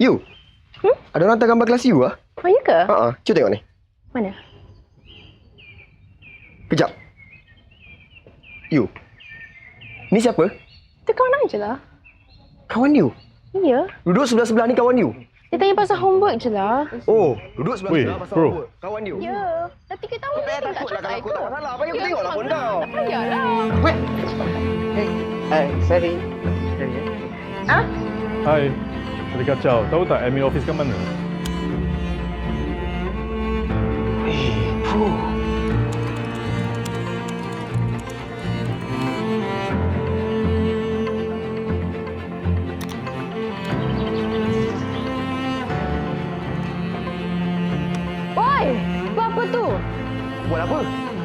You? Ada orang hantar gambar kelas you lah? Oh, ya ke? Cuba tengok ni. Mana? Kejap. You? Ni siapa? Itu kawan je lah. Kawan you? Ya. Duduk sebelah-sebelah ni kawan you? Dia tanya pasal homework je lah. Oh, duduk sebelah-sebelah pasal bro. homework. Kawan you? Ya. Dah 3 tahun Tak payah takut lah kalau aku tak salah. Apa yang aku tengok lah pun tau. Tak payahlah. Sorry. Hai. Tadi kacau. Tahu tak admin office kat mana? Bro. Oi! Buat apa tu? Buat apa?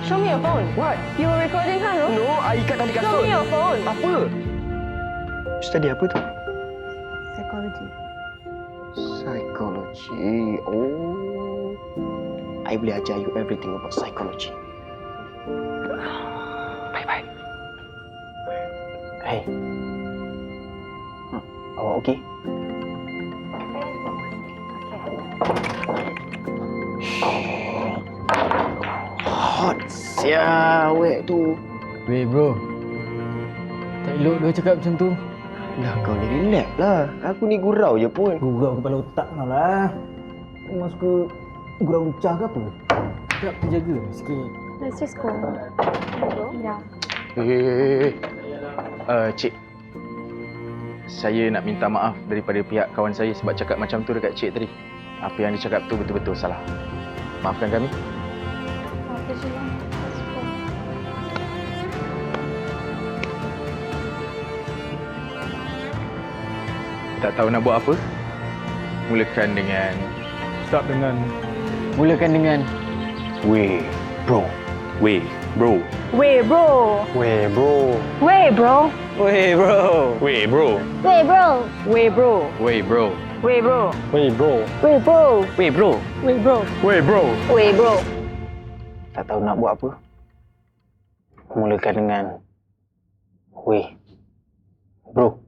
Show me your phone. What? You were recording kan? No? No, I ikat tali Show kasut. me your phone. Apa? Study apa tu? Psychology. Psychology. Oh. I boleh ajar you everything about psychology. Bye-bye. Hey. Awak okey? Hot sia wek tu. Weh bro, tak elok dia cakap macam tu. Dah kau ni relax lah. Aku ni gurau je pun. Gurau kepala otak kau lah. Kau suka gurau ucah ke apa? Tak terjaga sikit. Let's just go. Ya. Cik. Saya nak minta maaf daripada pihak kawan saya sebab cakap macam tu dekat cik tadi. Apa yang dia cakap tu betul-betul salah. Maafkan kami. Apa je lah. Let's go. Tak tahu nak buat apa? Mulakan dengan Start dengan Mulakan dengan Weh, bro. Weh, bro. Weh bro. Weh, bro. Weh bro. Weh bro. Weh, bro. Weh bro. Weh bro. Weh, bro. Weh bro. Weh bro. Weh bro. Weh bro. Weh bro. Weh bro. Weh bro. Tak tahu nak buat apa. Mulakan dengan Weh bro.